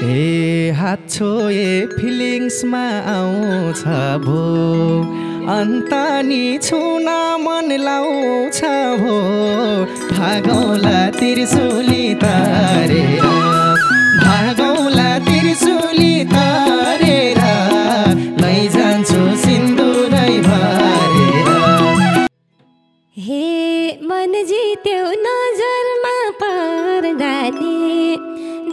ए हात छोए फिलिङ्समा आउँछ भो अन्त नि छुन मन लाउँछ भो भागौला त्रिशुली तारेर भागौला त्रिशुली तारेर लैजान्छु सिन्दुरै भरेर। हे मन जित्यो नजरमा पर्दा नि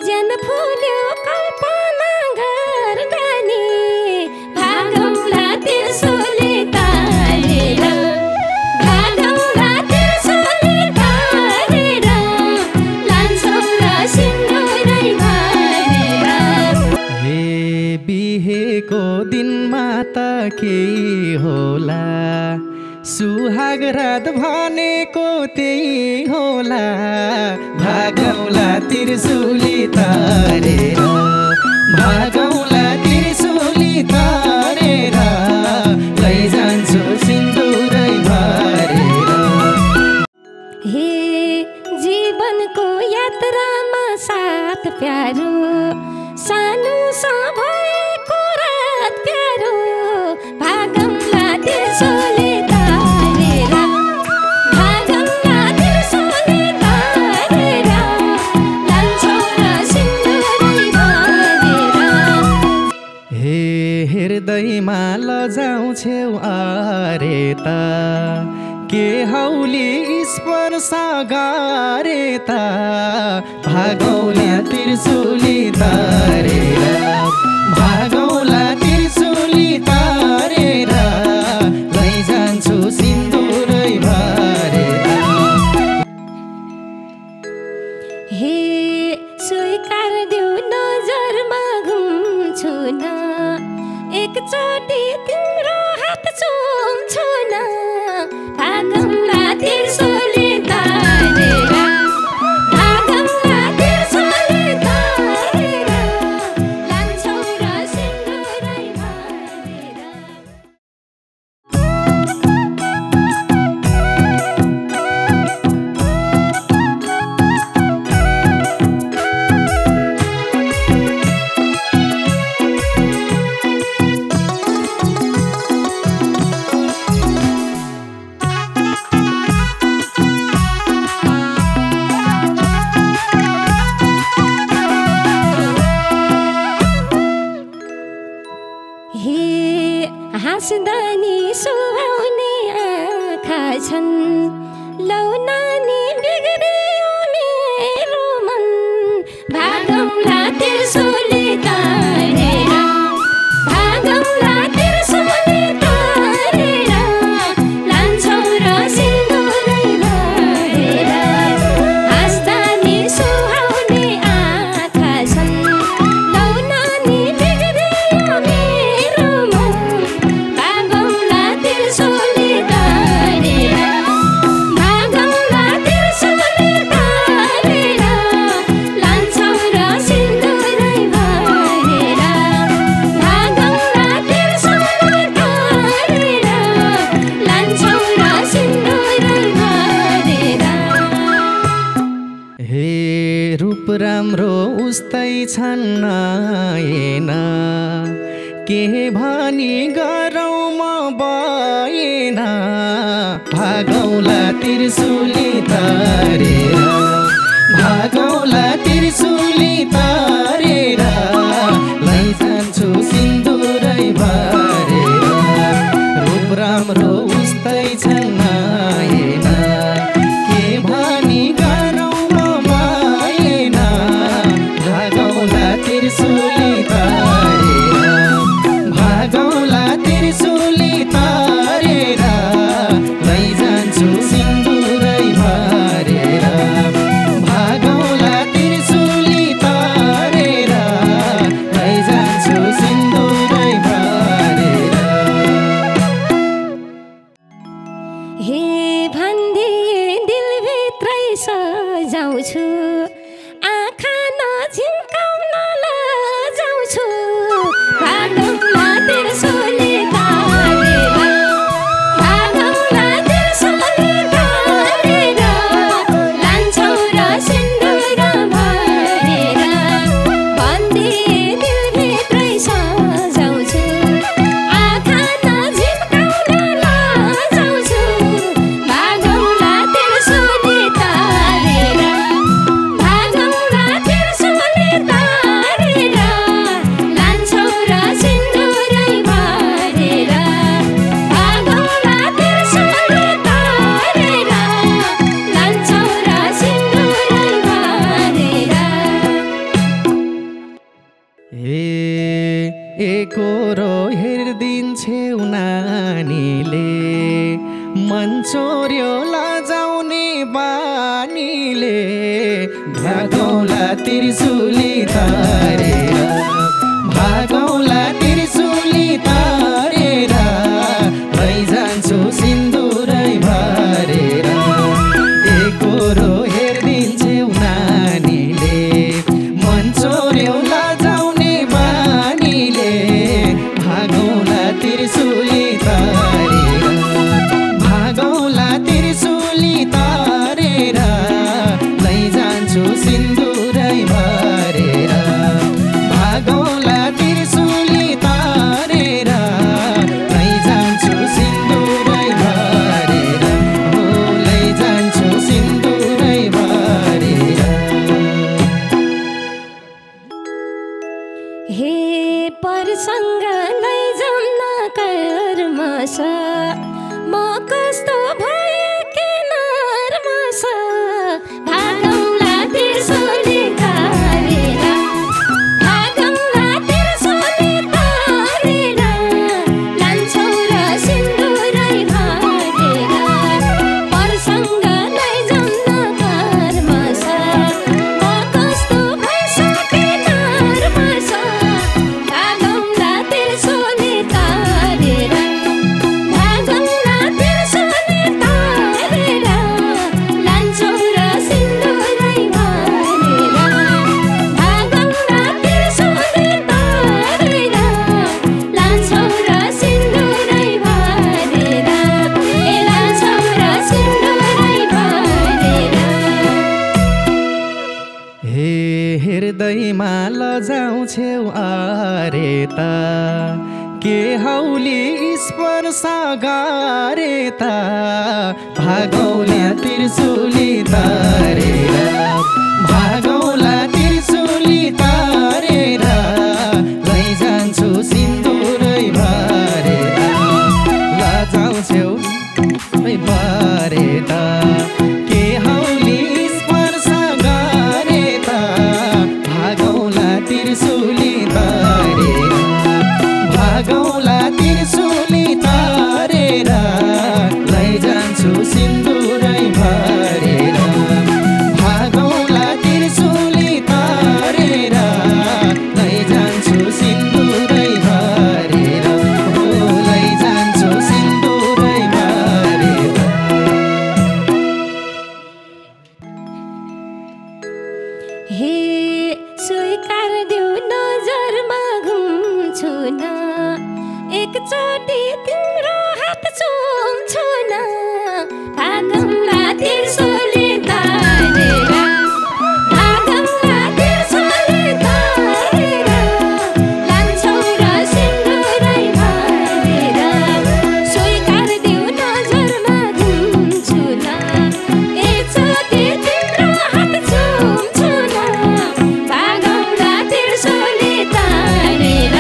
ज्यान फुल्यो कल्पना गर्दा नि भागौला त्रिशुली तारेर भागौला त्रिशुली तारेर लान्छौँ र सिन्दुरै भरेर। हे बिहेको दिनमा त के होला सुहाग रात भनेको त्यही होला भागौला त्रिशुली तारेर भागौला त्रिशुली तारेर लैजान्छु सिन्दुरै भरेर। हे जीवनको यात्रामा साथ प्यारो सानो भएको रात प्यारो भागौला त्रिशुली तारेर भागौला त्रिशुली तारेर लान्छौँ र सिन्दुरै भरेर। हे हृदयमा लजाउँछौ अरे त के हौली स्पर्श गरे त भागौला त्रिशुली तारेर भागौला त्रिशुली तारेर लैजान्छु सिन्दुरै भरेर। हे स्वीकार देऊ नजरमा घुम्छु न एकचोटि तिम्रो हात चुम्छु न भागौला त्रिशुली तारेर भागौला त्रिशुली तारेर लान्छौँ र सिन्दुरै भरेर। हे हाँस्दा नि सुहाउने आँखा छन् लौ नानी बिग्रियो मेरो मन भागौला त्रिशुली तारेर भागौला त्रिशुली तारेर लान्छौँ र सिन्दुरै भरेर। हाँस्दा नि सुहाउने आँखा छन् लौ नानी बिग्रियो मेरो मन भागौला त्रिशुली तारेर भागौला त्रिशुली तारेर लान्छौँ र सिन्दुरै भरेर भागौला त्रिशुली तारेर लान्छौँ र सिन्दुरै भरेर। हे रूप राम्रो उस्तै छन् नयन के भनी गरौँ म बयन भागौला त्रिशुली तारेर भागौला त्रिशुली तारेर लैजान्छु सिन्दुरै भरेर। रूप राम्रो उस्तै छन् नयन के भनी गरौँ म बयन भागौला त्रिशुली तारेर भागौला त्रिशुली तारेर लैजान्छु सिन्दुरै भरेर भागौला एकोरो हेरिदिन्छेउ नानीले मन चोर्यो लजाउने बानीले भागौला त्रिशुली तारेर भागौला त्रिशुली तारेर लैजान्छु सिन्दुरै भरेर एकोरो हेरिदिन्छेउ नानीले मन चोर्यो लजाउने बानीले भागौला त्रिशुली तारेर भागौला त्रिशुली तारेर लैजान्छु सिन्दुरै भरेर भागौला त्रिशुली तारेर लैजान्छु सिन्दुरै भरेर हो लैजान्छु सिन्दुरै भरेर हे परसँग लैजाउँ न कर्मश म कस्तो भए के नर्मश भागौँला त्रिशुली तारेर भागौँला त्रिशुली तारेर लान्छौँ र सिन्दुरै भरेर परसँग लैजाउँ न कर्मश म कस्तो भइसके नर्मश भागौँला त्रिशुली तारेर भागौँला त्रिशुली तारेर लान्छौँ र सिन्दुरै भरेर भागौँला त्रिशुली तारेर लान्छौँ र सिन्दुरै भरेर लान्छौँ र सिन्दुरै भरेर हे हृदयमा लजाउँछेउ अरे त के हौली स्पर्श गरे त भागौला त्रिशुली तारेर भागौला त्रिशुली तारेर लैजान्छु सिन्दुरै भरेर लजाउँछेउ भरे त के हौली स्पर्श गरे त भागौला त्रिशुली तारेर भागौला त्रिशुली तारेर लैजान्छु सिन्दुरै भरेर भागौला त्रिशुली तारेर लैजान्छु सिन्दुरै भरेर हो लैजान्छु सिन्दुरै भरेर हे स्वीकार देऊ नजरमा घुम्छु न एकचोटि तिम्रो हात चुम्छु न भागौँला त्रिशुली तारेर भागौँला त्रिशुली तारेर लान्छौँ र सिन्दुरै भरेर स्वीकार देऊ नजरमा घुम्छु न एकचोटि तिम्रो हात चुम्छु न भागौँला त्रिशुली तारेर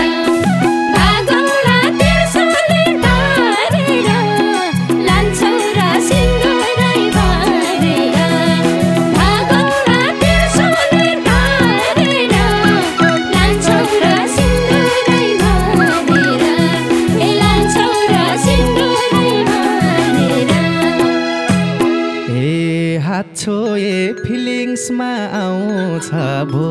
भागौँला त्रिशुली तारेर लान्छौँ र सिन्दुरै भरेर भागौँला त्रिशुली तारेर लान्छौँ र सिन्दुरै भरेर लान्छौँ र सिन्दुरै भरेर हे हात छोए फिलिङ्समा आउँछ भो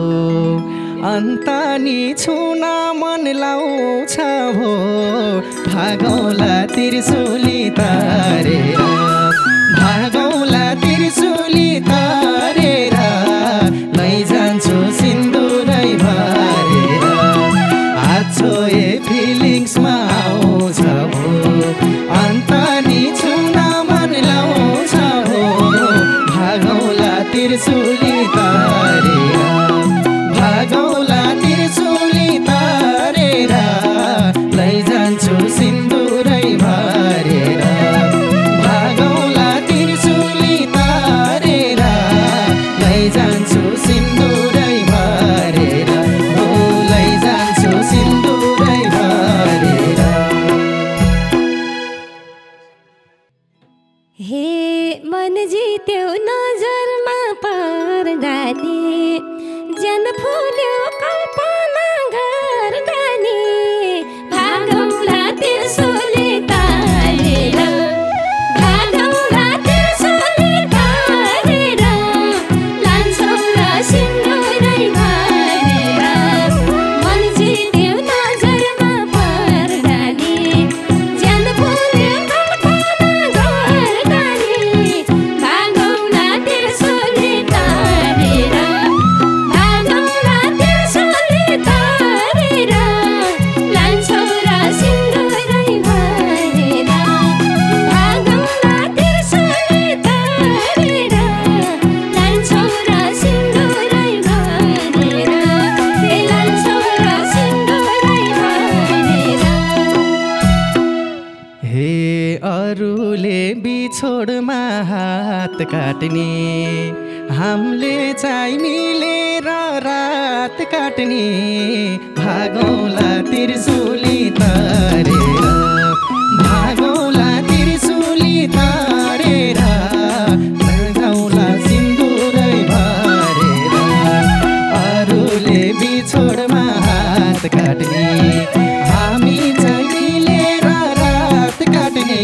अन्त नि छुन मन लाउँछ भो भागौला त्रिशुली तारेर भागौला त्रिशुली तारेर लैजान्छु सिन्दुरै भरेर हात छोए फिलिङ्समा आउँछ भो अन्त नि छुन मन लाउँछ भो भागौला त्रिशुली तारेर भागौला त्रिशुली तारेर लैजान्छु सिन्दुरै भरेर भागौला त्रिशुली तारेर हात काट्ने हामीले चाहिँ मिलेर रात काट्ने भागौला त्रिशूली तारेर भागौला त्रिशूली तारेर लगाउला सिन्दुरै भरेर अरूले बिछोडमा हात काट्ने हामी चाहिँ मिलेर रात काट्ने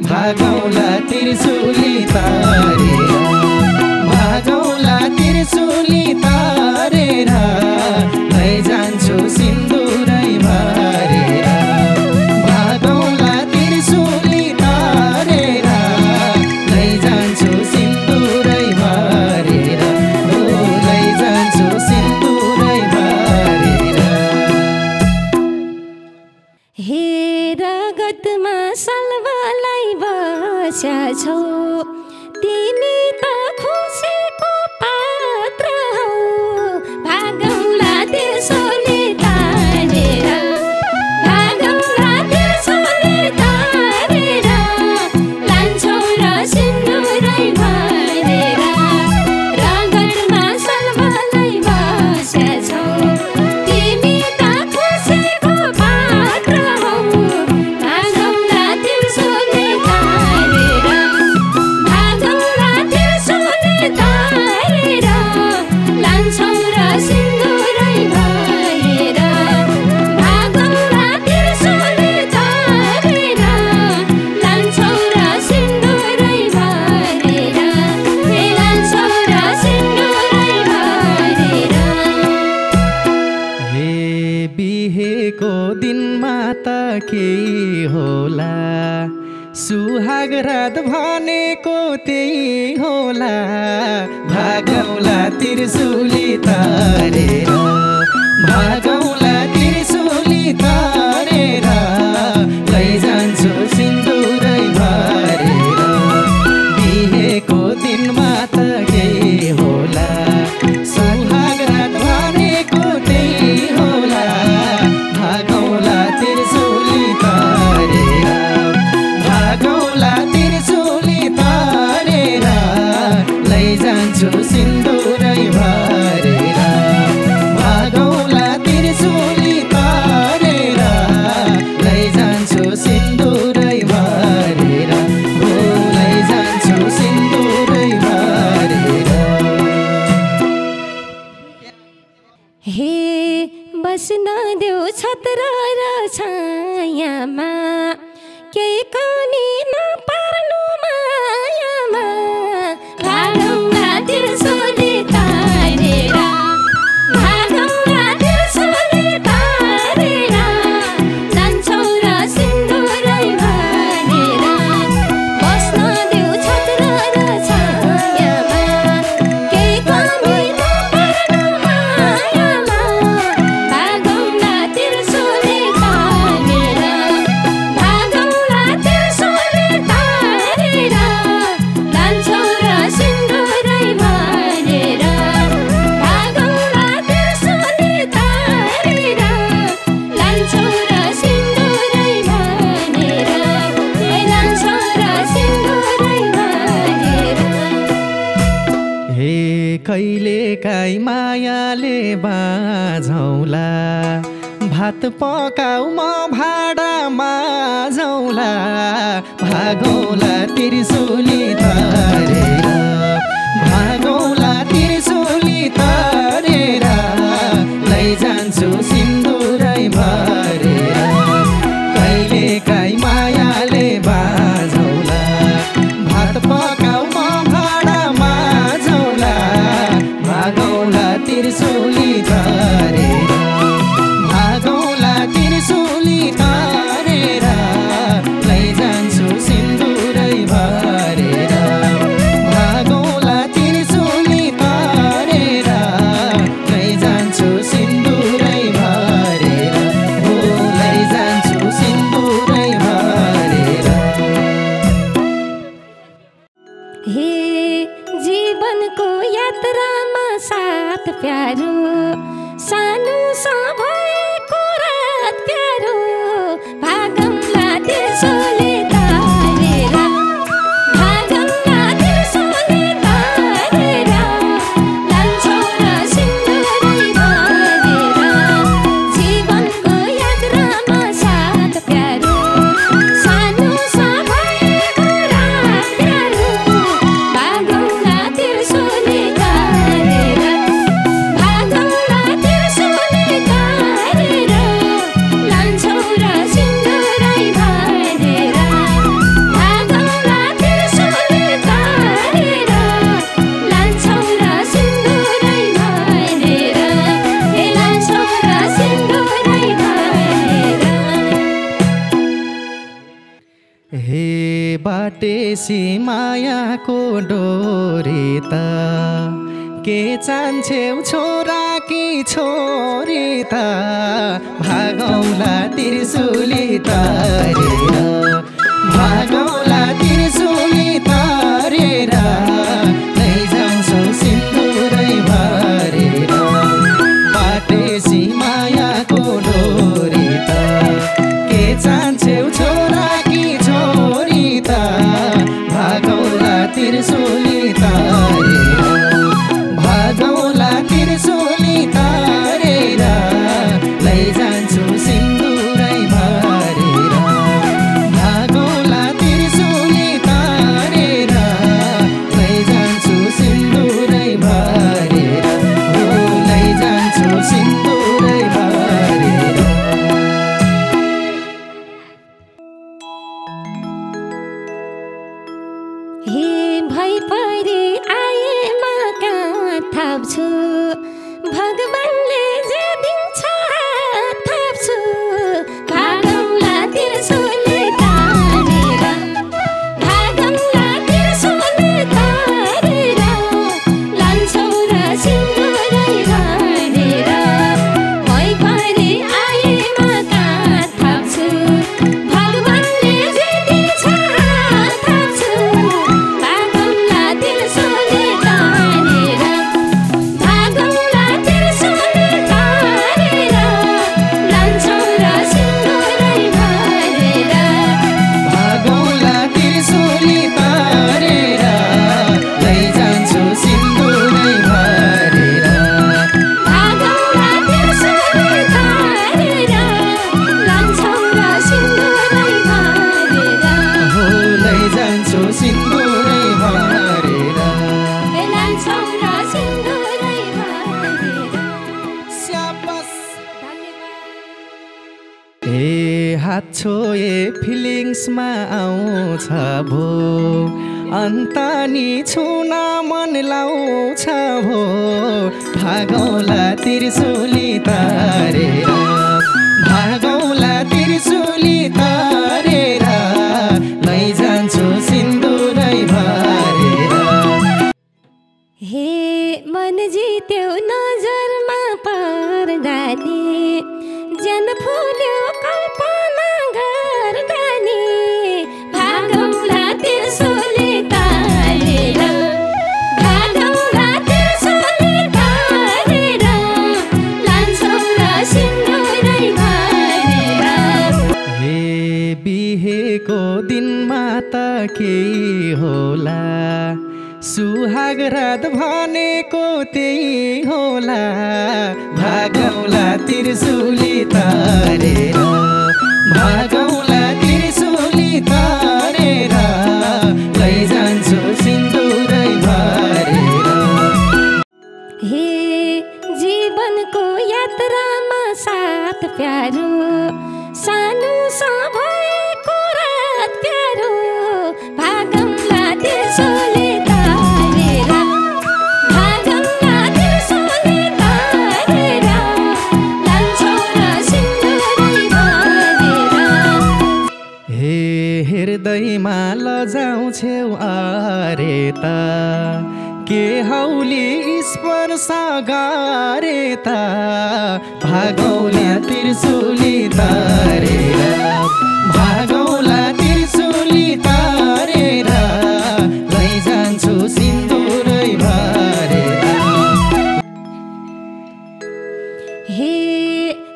भागौला त्रिशूली तारेर भागौला त्रिशूली तारेर लैजान्छु सिन्दुरै भरेर भागौला त्रिशूली तारेर लैजान्छु सिन्दुरै भरेर लैजान्छु सिन्दुरै भरेर हे रगतमा सलवालाई बस्या छौ तिमी त खुसीको पात्र हौ भागौला त्रिशूली तारेर भागौला त्रिशूली तारेर लान्छौ र सिन्दुरै भरेर रगतमा सलवालाई बस्या छौ तिमी त खुसीको पात्र हौ भागौला त्रिशूली तारेर भागौला त्रिशूली तारेर लान्छौ र सिन्दुरै भरेर भागौला त्रिशूली तारेर लान्छौ र सिन्दुरै भरेर लान्छौ र सिन्दुरै भरेर हे बिहेको दिनमा त के होला सुहाग रात भनेको त्यही होला भागौला त्रिशूली तारेर भागौला त्रिशूली तारेर लैजान्छु सिन्दुरै भरेर बिहेको दिनमा त के होला सुहाग रात भनेको त्यही होला भागौला त्रिशूली तारेर भागौला त्रिशूली तारेर लैजान्छु सिन्दुरै भरेर भागौला त्रिशूली तारेर लैजान्छु सिन्दुरै भरेर लैजान्छु सिन्दुरै भरेर हे बस्न देऊ छत्र र छायामा केही कमी नपर्नु मायामा भागौला त्रिशूली तारेर भागौला त्रिशूली तारेर जान्छौ र सिन्दुरै भरेर बस्न देऊ छत्र र छायामा केही कमी नपर्नु मायामा भागौला त्रिशूली तारेर भागौला त्रिशूली तारेर लान्छौ र सिन्दुरै भरेर भागौला त्रिशूली तारेर लान्छौ र सिन्दुरै भरेर लान्छौ र सिन्दुरै भरेर हे कहिले काहीँ मायाले बाझौला भात पकाउ म भाडामा झौला भागौला त्रिशूली तारेर भागौला त्रिशूली तारेर लैजान्छु सिन्दुरै भरेर कहिले काहीँ मायाले बाझौला भात पकाउ म भाडामा झौला भागौला त्रिशूली तारेर भागौला त्रिशूली तारेर लैजान्छु सिन्दुरै भरेर भागौला त्रिशूली तारेर लैजान्छु सिन्दुरै भरेर फाटेसी मायाको डोरी त के चान्छेउ छोरा कि छोरी त भागौला त्रिशुली तारेर भागौला त्रिशुली तारेर लैजान्छौ सिन्दुरै भरेर फाटेसी मायाको डोरी त के चान्छेउ छोरा कि छोरी त भागौला त्रिशुली तारेर भागौला त्रिशुली तारेर लैजान्छु सिन्दुरै भरेर भागौला त्रिशुली तारेर लैजान्छु सिन्दुरै भरेर हो लैजान्छु सिन्दुरै भरेर। हे भई परे आएमा कहाँ थाप्छु भगवानले जे दिन्छ थाप्छु भागौला त्रिशुली तारेर भागौला त्रिशुली तारेर लान्छौ र सिन्दुरै भरेर भई परे आएमा कहाँ थाप्छु भगवानले जे दिन्छ थाप्छु भागौला त्रिशुली तारेर भागौला त्रिशुली तारेर लान्छौ र सिन्दुरै भरेर भागौला त्रिशुली तारेर लैजान्छु सिन्दुरै भरेर भागौला त्रिशुली तारेर लान्छौ र सिन्दुरै भरेर हो लैजान्छु सिन्दुरै भरेर लान्छौ र सिन्दुरै भरेर। स्याबास। धन्यवाद। ए हात छोए फिलिङ्समा आउँछ भो अन्त नि छुन मन लाउँछ भो भागौला त्रिशुली तारेर भागौला त्रिशुली तारेर लैजान्छु सिन्दुरै भरेर। हे मन जित्यो नजरमा पर्दा नि ज्यान फुल्यो कल्पना गर्दा नि भागौला त्रिशुली तारेर भागौला त्रिशुली तारेर लान्छौ र सिन्दुरै भरेर हे बिहेको दिनमा त के होला सुहाग रात भनेको त्यही होला भागौला त्रिशुली तारेर भागौला त्रिशुली तारेर लैजान्छु सिन्दुरै भरेर। हे जीवनको यात्रामा साथ प्यारो सानो भएको रात प्यारो भागौला त्रिशुली तारेर भागौला त्रिशुली तारेर लान्छौ र सिन्दुरै भरेर हे हृदयमा लजाउँछेउ अरे त के हौली स्पर्श गरे त भागौला त्रिशुली तारेर भागौला त्रिशुली तारेर लैजान्छु सिन्दुरै भरेर। हे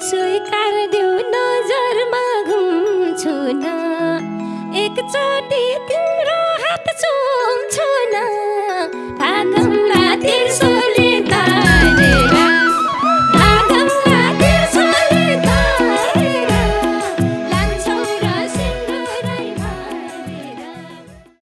स्वीकार देऊ नजरमा घुम्छु न एकचोटि